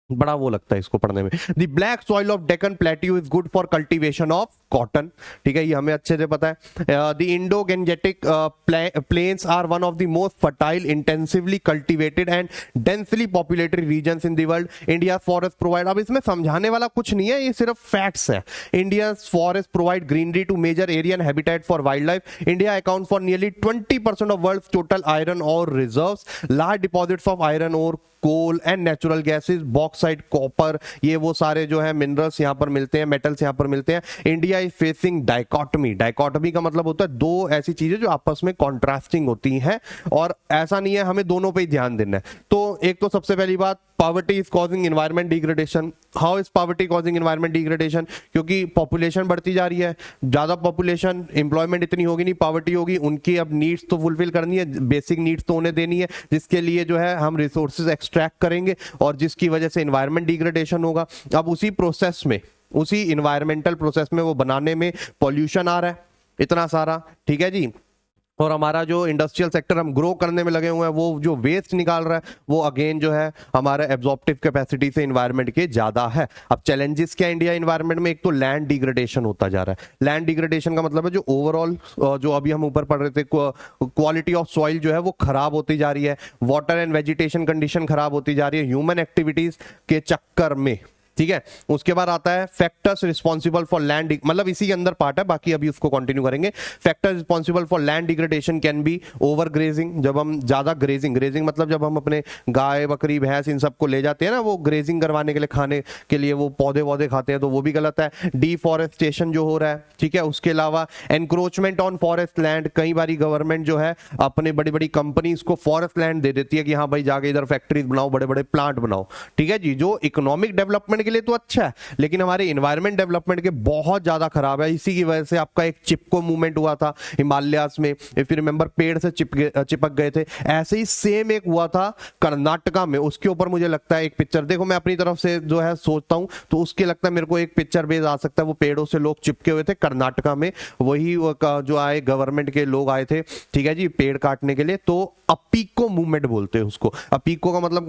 बड़ा वो लगता है इसको पढ़ने में। The black soil of Deccan plateau is good for cultivation of cotton, ठीक है, ये हमें अच्छे से पता है। The Indo Gangetic plains are one of the most fertile, intensively cultivated and densely populated regions in the world. India forest provide, अब इसमें समझाने वाला कुछ नहीं है, ये सिर्फ फैक्ट्स है। India forest provide greenery to major area and habitat for wild life. India account for nearly 20% of world total iron ore reserves. Large deposits of iron ore coal and natural gases, bauxite, copper, ये वो सारे जो है minerals यहाँ पर मिलते हैं, metals यहाँ पर मिलते हैं। India is facing dichotomy. Dichotomy का मतलब होता है दो ऐसी चीजें जो आपस में कॉन्ट्रास्टिंग होती हैं, और ऐसा नहीं है, हमें दोनों पे ही ध्यान देना है। तो एक तो सबसे पहली बात poverty is causing environment degradation. How is poverty causing environment degradation? क्योंकि पॉपुलेशन बढ़ती जा रही है, ज्यादा पॉपुलेशन, एम्प्लॉयमेंट इतनी होगी नहीं, पॉवर्टी होगी, उनकी अब नीड्स तो फुलफिल करनी है, बेसिक नीड्स तो उन्हें देनी है, जिसके लिए जो है हम रिसोर्सेज एक्सट्रैक्ट करेंगे और जिसकी वजह से एनवायरमेंट डिग्रेडेशन होगा। अब उसी प्रोसेस में, उसी इन्वायरमेंटल प्रोसेस में वो बनाने में पॉल्यूशन आ रहा है इतना सारा, ठीक है जी। और हमारा जो इंडस्ट्रियल सेक्टर हम ग्रो करने में लगे हुए हैं, वो जो वेस्ट निकाल रहा है वो अगेन जो है हमारा एब्जॉर्प्टिव कैपेसिटी से इन्वायरमेंट के ज्यादा है। अब चैलेंजेस क्या इंडिया इन्वायरमेंट में? एक तो लैंड डिग्रेडेशन होता जा रहा है। लैंड डिग्रेडेशन का मतलब है जो ओवरऑल, जो अभी हम ऊपर पढ़ रहे थे, क्वालिटी ऑफ सॉइल जो है वो खराब होती जा रही है, वाटर एंड वेजिटेशन कंडीशन खराब होती जा रही है ह्यूमन एक्टिविटीज के चक्कर में, ठीक है। उसके बाद आता है फैक्टर्स रिस्पॉन्सिबल फॉर लैंड, मतलब इसी के अंदर पार्ट है, बाकी अभी उसको कंटिन्यू करेंगे। Factors responsible for land degradation can be over grazing, जब हम ज्यादा ग्रेजिंग मतलब जब हम अपने गाय बकरी भैंस इन सबको ले जाते हैं ना, वो ग्रेजिंग करवाने के लिए, खाने के लिए वो पौधे वौधे खाते हैं, तो वो भी गलत है। डिफॉरेस्टेशन जो हो रहा है, ठीक है। उसके अलावा एनक्रोचमेंट ऑन फॉरेस्ट लैंड, कई बारी गवर्नमेंट जो है अपने बड़ी बड़ी कंपनीज को फॉरेस्ट लैंड दे देती है कि हाँ भाई जाके इधर फैक्ट्रीज बनाओ, बड़े बड़े प्लांट बनाओ, ठीक है जी। जो इकोनॉमिक डेवलपमेंट के लिए तो अच्छा है, लेकिन हमारे एनवायरमेंट डेवलपमेंट के बहुत ज्यादा खराब है। इसी की वजह से आपका एक चिपको मूवमेंट हुआ था हिमालयास में, इफ यू रिमेंबर, पेड़ से चिपक गए थे। ऐसे ही सेम एक हुआ था कर्नाटका में, उसके ऊपर मुझे लगता है एक पिक्चर, देखो मैं अपनी तरफ से जो है सोचता हूं तो उसके लगता है मेरे को एक पिक्चर बेस आ सकता है, वो पेड़ों से लोग चिपके हुए थे कर्नाटका में, वही जो आए गवर्नमेंट के लोग आए थे, ठीक है जी, पेड़ काटने के लिए। तो अपीको मूवमेंट बोलते हैं उसको। अपीको का मतलब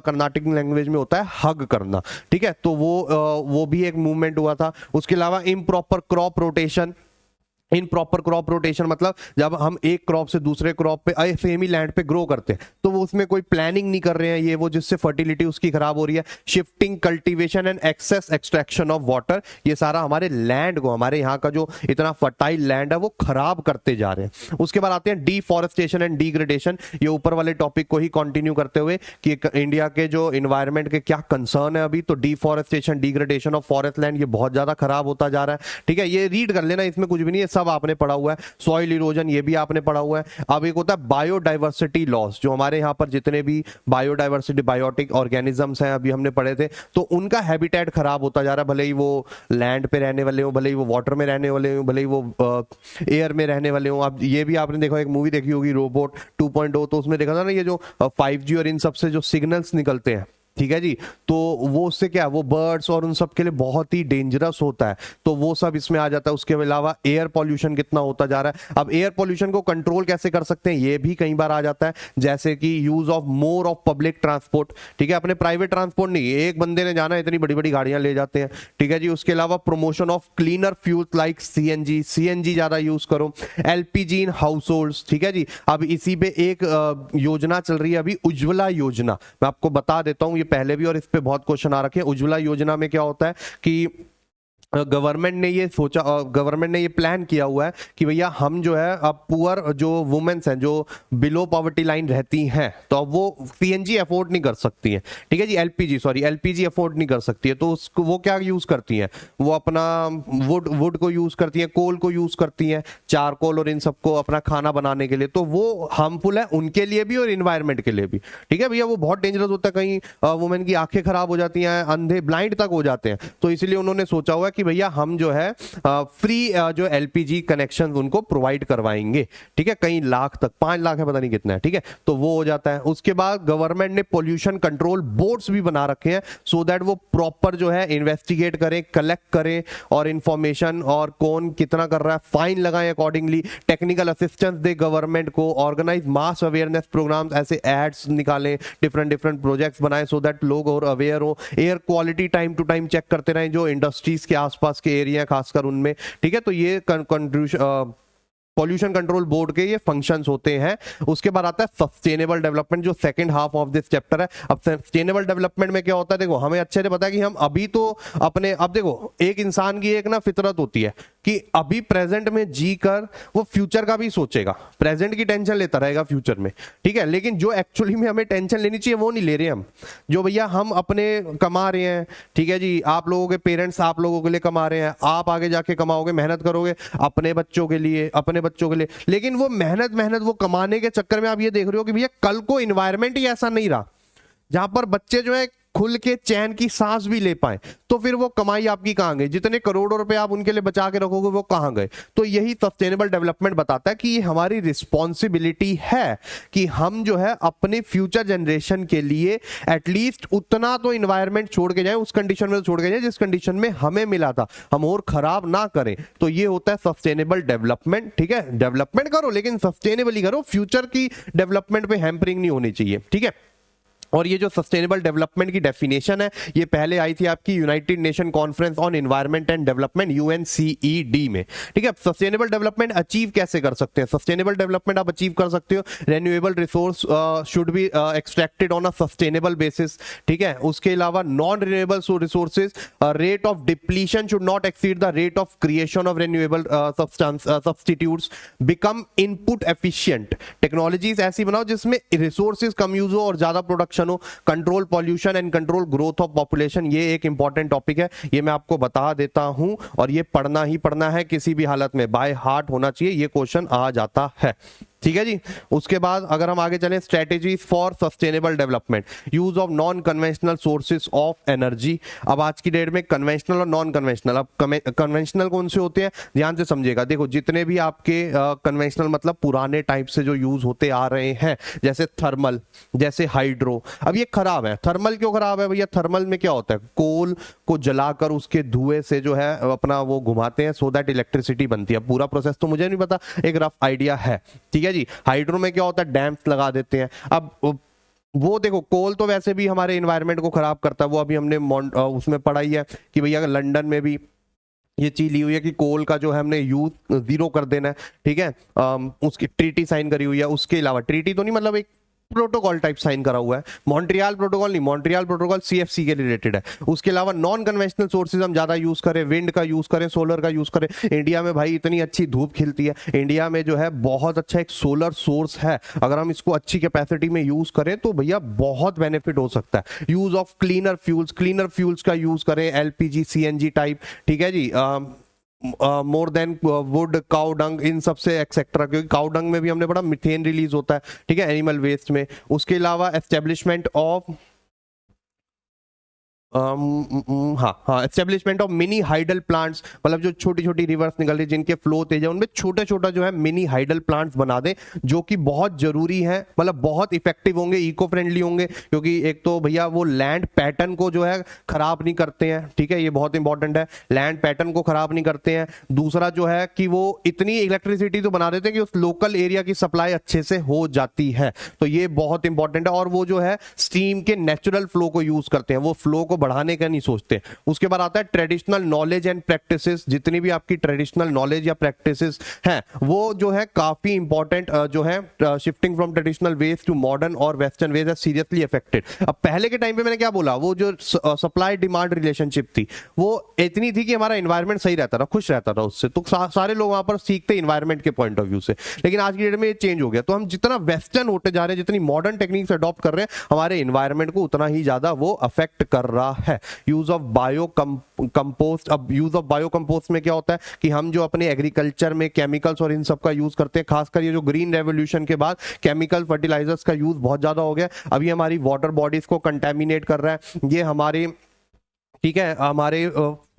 कर्नाटक लैंग्वेज में होता है हग करना, ठीक है। तो वो भी एक मूवमेंट हुआ था। उसके अलावा improper crop rotation, in proper crop rotation मतलब जब हम एक क्रॉप से दूसरे क्रॉप पे सेम ही लैंड पे ग्रो करते हैं तो वो उसमें कोई प्लानिंग नहीं कर रहे हैं, ये वो, जिससे फर्टिलिटी उसकी खराब हो रही है। Shifting cultivation and excess extraction of water, ये सारा हमारे लैंड को, हमारे यहाँ का जो इतना फर्टाइल लैंड है वो खराब करते जा रहे हैं। उसके बाद आते हैं डिफॉरेस्टेशन एंड डिग्रेडेशन, ये ऊपर वाले टॉपिक को ही कंटिन्यू करते हुए कि इंडिया के जो इन्वायरमेंट के क्या कंसर्न है अभी, तो deforestation degradation of forest land ये बहुत ज्यादा खराब होता जा रहा है, ठीक है। ये रीड कर लेना, इसमें कुछ भी नहीं है, सब आपने पढ़ा हुआ है। सॉइल इरोजन ये भी आपने पढ़ा हुआ है। अब एक होता है बायोडाइवर्सिटी लॉस, जो हमारे यहाँ पर जितने भी बायोडाइवर्सिटी बायोटिक ऑर्गेनिजम्स हैं अभी हमने पढ़े थे, तो उनका हैबिटेट खराब होता जा रहा है, भले ही वो लैंड पे रहने वाले हो, भले ही वो वाटर में रहने वाले हो, भले ही वो एयर में रहने वाले हो। अब ये भी आपने देखा, एक मूवी देखी होगी रोबोट 2.0, तो उसमें देखा था ना ये जो 5G और इन सबसे जो सिग्नल्स निकलते हैं, ठीक है जी, तो वो उससे क्या है, वो बर्ड्स और उन सब के लिए बहुत ही डेंजरस होता है, तो वो सब इसमें आ जाता है। उसके अलावा एयर पॉल्यूशन कितना होता जा रहा है। अब एयर पॉल्यूशन को कंट्रोल कैसे कर सकते हैं, ये भी कई बार आ जाता है, जैसे कि use of more of public transport, ठीक है, अपने प्राइवेट ट्रांसपोर्ट नहीं, एक बंदे ने जाना, इतनी बड़ी बड़ी गाड़ियां ले जाते हैं, ठीक है जी। उसके अलावा promotion of cleaner fuel like CNG ज्यादा यूज करो, एलपीजी इन हाउस होल्ड्स, ठीक है जी। अब इसी पे एक योजना चल रही है अभी, उज्ज्वला योजना, मैं आपको बता देता हूं, पहले भी और इस पे बहुत क्वेश्चन आ रखे हैं। उज्ज्वला योजना में क्या होता है कि गवर्नमेंट ने ये सोचा, गवर्नमेंट ने ये प्लान किया हुआ है कि भैया हम जो है अब पुअर जो वुमेन्स हैं जो बिलो पॉवर्टी लाइन रहती हैं, तो अब वो सीएनजी अफोर्ड नहीं कर सकती हैं, ठीक है जी, एलपीजी अफोर्ड नहीं कर सकती है, तो उसको वो क्या यूज करती हैं, वो अपना वुड को यूज करती हैं, कोल को यूज करती हैं, चारकोल और इन सबको अपना खाना बनाने के लिए, तो वो हार्मफुल है उनके लिए भी और इन्वायरमेंट के लिए भी, ठीक है भैया। वो बहुत डेंजरस होता है, कहीं वुमेन की आंखें खराब हो जाती हैं, अंधे ब्लाइंड तक हो जाते हैं, तो इसलिए उन्होंने सोचा हुआ कि भैया हम जो है फ्री जो एलपीजी कनेक्शन उनको प्रोवाइड करवाएंगे, ठीक है, कई लाख तक, 5 लाख है पता नहीं कितना है, ठीक है, तो वो हो जाता है। उसके बाद गवर्नमेंट ने पोल्यूशन कंट्रोल बोर्ड्स भी बना रखे हैं, सो दैट वो प्रॉपर जो है इन्वेस्टिगेट करें, कलेक्ट करें और इंफॉर्मेशन, और कौन कितना कर रहा है फाइन लगाएं अकॉर्डिंगली, टेक्निकल असिस्टेंस दे गवर्नमेंट को, ऑर्गेनाइज मास अवेयरनेस प्रोग्राम्स, ऐसे एड्स निकालें, डिफरेंट प्रोजेक्ट्स बनाएं, सो दैट लोग और अवेयर हो, air quality time to time check करते रहें जो इंडस्ट्रीज के आसपास के एरिया खासकर उनमें, ठीक है। तो ये पॉल्यूशन कंट्रोल बोर्ड के ये फंक्शंस होते हैं। उसके बाद आता है सस्टेनेबल डेवलपमेंट, जो second half of this chapter है। अब सस्टेनेबल डेवलपमेंट में क्या होता है, देखो हमें अच्छे से पता है कि हम अभी तो अपने, अब देखो एक इंसान की एक ना फितरत होती है कि अभी प्रेजेंट में जी कर वो फ्यूचर का भी सोचेगा, प्रेजेंट की टेंशन लेता रहेगा फ्यूचर में, ठीक है, लेकिन जो एक्चुअली में हमें टेंशन लेनी चाहिए वो नहीं ले रहे हम, जो भैया हम अपने कमा रहे हैं, ठीक है जी, आप लोगों के पेरेंट्स आप लोगों के लिए कमा रहे हैं, आप आगे जाके कमाओगे, मेहनत करोगे अपने बच्चों के लिए, लेकिन वो मेहनत वो कमाने के चक्कर में आप ये देख रहे हो कि भैया कल को इन्वायरमेंट ही ऐसा नहीं रहा, जहां पर बच्चे जो है खुल के चैन की सांस भी ले पाए, तो फिर वो कमाई आपकी कहां गई? जितने करोड़ों रुपए आप उनके लिए बचा के रखोगे वो कहां गए? तो यही सस्टेनेबल डेवलपमेंट बताता है कि ये हमारी रिस्पॉन्सिबिलिटी है कि हम जो है अपने फ्यूचर जनरेशन के लिए एटलीस्ट उतना तो इन्वायरमेंट छोड़ के जाए, उस कंडीशन में तो छोड़ के जाए जिस कंडीशन में हमें मिला था, हम और खराब ना करें। तो ये होता है सस्टेनेबल डेवलपमेंट। ठीक है, डेवलपमेंट करो लेकिन सस्टेनेबली करो, फ्यूचर की डेवलपमेंट पे हैम्परिंग नहीं होनी चाहिए। ठीक है, और ये जो सस्टेनेबल डेवलपमेंट की डेफिनेशन है ये पहले आई थी आपकी United Nation conference on environment and development, UNCED में। ठीक है, सस्टेनेबल डेवलपमेंट अचीव कैसे कर सकते हैं? सस्टेनेबल डेवलपमेंट आप अचीव कर सकते हो, renewable resource should be extracted on a sustainable basis. ठीक है, उसके अलावा non renewable resources rate of depletion should not exceed the rate of creation of renewable substitutes, become input efficient, technologies ऐसी बनाओ जिसमें रिसोर्सेज कम यूज हो और ज्यादा प्रोडक्शन हो, control pollution and control growth of population. ये एक इंपॉर्टेंट टॉपिक है, ये मैं आपको बता देता हूं, और ये पढ़ना ही पढ़ना है, किसी भी हालत में बाय हार्ट होना चाहिए, ये क्वेश्चन आ जाता है। ठीक है जी, उसके बाद अगर हम आगे चलें, strategies for sustainable development, use of non conventional sources of energy. अब आज की डेट में कन्वेंशनल और नॉन कन्वेंशनल, अब कन्वेंशनल कौन से होते हैं ध्यान से समझिएगा। देखो, जितने भी आपके कन्वेंशनल मतलब पुराने टाइप से जो यूज होते आ रहे हैं, जैसे थर्मल, जैसे हाइड्रो, अब ये खराब है। थर्मल क्यों खराब है भैया? थर्मल में क्या होता है, कोल को जलाकर उसके धुएं से जो है अपना वो घुमाते हैं सो दैट इलेक्ट्रिसिटी बनती है। पूरा प्रोसेस तो मुझे नहीं पता, एक रफ आइडिया है। ठीक है जी, हाइड्रो में क्या होता है, डैम्स लगा देते हैं। अब वो देखो, कोल तो वैसे भी हमारे एनवायरनमेंट को खराब करता है, वो अभी हमने उसमें पढ़ाई है कि भैया लंदन में भी ये चीज ली हुई है कि कोल का जो है हमने यूज जीरो कर देना है। ठीक है, उसकी ट्रीटी साइन करी हुई है। उसके अलावा ट्रीटी तो नहीं, मतलब एक प्रोटोकॉल टाइप साइन करा हुआ है, मॉन्ट्रियल प्रोटोकॉल नहीं, मॉन्ट्रियल प्रोटोकॉल सीएफसी के रिलेटेड है। उसके अलावा नॉन कन्वेंशनल सोर्सेज हम ज्यादा यूज करें, विंड का यूज करें, सोलर का यूज करें। इंडिया में भाई इतनी अच्छी धूप खिलती है, इंडिया में जो है बहुत अच्छा एक सोलर सोर्स है, अगर हम इसको अच्छी कैपेसिटी में यूज करें तो भैया बहुत बेनिफिट हो सकता है। यूज ऑफ क्लीनर फ्यूल्स का यूज करें, एलपीजी सीएनजी टाइप। ठीक है जी, more than wood, cow dung, इन सबसे एक्सेट्रा, क्योंकि काउ डंग में भी हमने पढ़ा मीथेन रिलीज होता है। ठीक है, एनिमल वेस्ट में। उसके अलावा एस्टेब्लिशमेंट ऑफ हाँ establishment of mini hydel plants, मतलब जो छोटी छोटी रिवर्स निकल रही जिनके फ्लो तेज है, उनमें छोटा छोटा जो है मिनी हाइडल प्लांट्स बना दें, जो कि बहुत जरूरी है, मतलब बहुत इफेक्टिव होंगे, इको फ्रेंडली होंगे, क्योंकि एक तो भैया वो लैंड पैटर्न को जो है खराब नहीं करते हैं। ठीक है, ये बहुत इंपॉर्टेंट है, लैंड पैटर्न को खराब नहीं करते हैं। दूसरा जो है कि वो इतनी इलेक्ट्रिसिटी तो बना देते हैं कि उस लोकल एरिया की सप्लाई अच्छे से हो जाती है, तो ये बहुत इंपॉर्टेंट है। और वो जो है स्टीम के नेचुरल फ्लो को यूज करते हैं, वो फ्लो को बढ़ाने का नहीं सोचते। उसके बाद आता है ट्रेडिशनल नॉलेज एंड प्रैक्टिसेस, जितनी भी आपकी ट्रेडिशनल नॉलेज या प्रैक्टिसेस हैं वो जो है काफी इंपॉर्टेंट जो है, shifting from traditional ways to modern और western ways are seriously affected. अब पहले के टाइम पे मैंने क्या बोला, वो जो सप्लाई डिमांड रिलेशनशिप थी वो इतनी थी कि हमारा एनवायरमेंट सही रहता था, खुश रहता था उससे, तो सारे लोग वहां पर सीखते एनवायरमेंट के पॉइंट ऑफ व्यू से। लेकिन आज की डेट में ये चेंज हो गया, तो हम जितना वेस्टर्न होते जा रहे हैं, जितनी मॉडर्न टेक्निक्स अडॉप्ट कर रहे हैं, हमारे एनवायरमेंट को उतना ही ज्यादा वो अफेक्ट कर रहा है। यूज ऑफ बायो कंपोस्ट, अब यूज ऑफ बायो कंपोस्ट में क्या होता है कि हम जो अपने एग्रीकल्चर में केमिकल्स और इन सब का यूज करते हैं, खासकर ये जो ग्रीन रेवोल्यूशन के बाद केमिकल फर्टिलाइजर्स का यूज बहुत ज्यादा हो गया, अभी हमारी वाटर बॉडीज को कंटेमिनेट कर रहा है। ये हमारे, ठीक है, हमारे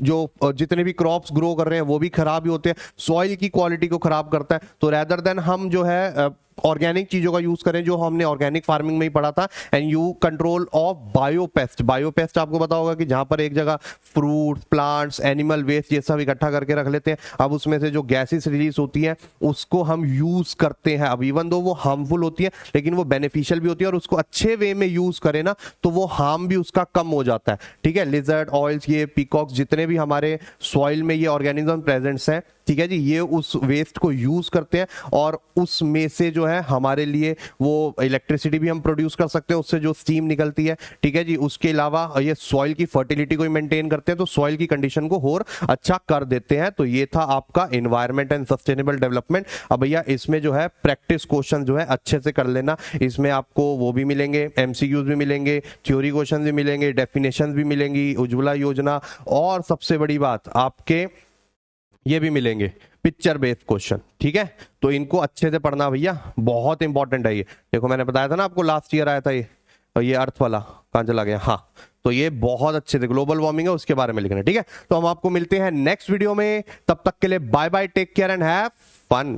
जो जितने भी क्रॉप्स ग्रो कर रहे हैं वो भी खराब ही होते हैं, सॉइल की क्वालिटी को खराब करता है। तो रेदर देन हम जो है ऑर्गेनिक चीजों का यूज करें, जो हमने ऑर्गेनिक फार्मिंग में ही पढ़ा था, and you control of biopest. Biopest आपको पता होगा कि जहां पर एक जगह फ्रूट, प्लांट्स, एनिमल वेस्ट ये सब इकट्ठा करके रख लेते हैं, अब उसमें से जो गैसेस रिलीज होती है उसको हम यूज करते हैं। अब इवन दो वो हार्मफुल होती है लेकिन वो बेनिफिशियल भी होती है, और उसको अच्छे वे में यूज करें ना तो वो हार्म भी उसका कम हो जाता है। ठीक है, लिजर्ड, ऑयल्स, ये पीकॉक्स, जितने भी हमारे सॉइल में ये ऑर्गेनिज्म प्रेजेंट्स हैं, ठीक है जी, ये उस वेस्ट को यूज करते हैं और उसमें से जो है हमारे लिए वो इलेक्ट्रिसिटी भी हम प्रोड्यूस कर सकते हैं, उससे जो स्टीम निकलती है। ठीक है जी, उसके अलावा ये सॉइल की फर्टिलिटी को मेंटेन करते हैं, तो सॉइल की कंडीशन को और अच्छा कर देते हैं। तो ये था आपका एनवायरमेंट एंड सस्टेनेबल डेवलपमेंट। अब भैया इसमें जो है प्रैक्टिस क्वेश्चन जो है अच्छे से कर लेना, इसमें आपको वो भी मिलेंगे, एमसीक्यूज भी मिलेंगे, थ्योरी क्वेश्चन भी मिलेंगे, डेफिनेशन भी मिलेंगी, उज्ज्वला योजना, और सबसे बड़ी बात आपके ये भी मिलेंगे पिक्चर बेस्ड क्वेश्चन। ठीक है, तो इनको अच्छे से पढ़ना भैया, बहुत इंपॉर्टेंट है ये। देखो मैंने बताया था ना आपको, लास्ट ईयर आया था ये और ये अर्थ वाला कहां चला गया, हाँ तो ये बहुत अच्छे थे, ग्लोबल वार्मिंग है उसके बारे में लिखना है, ठीक है। तो हम आपको मिलते हैं नेक्स्ट वीडियो में, तब तक के लिए bye bye, take care and have fun.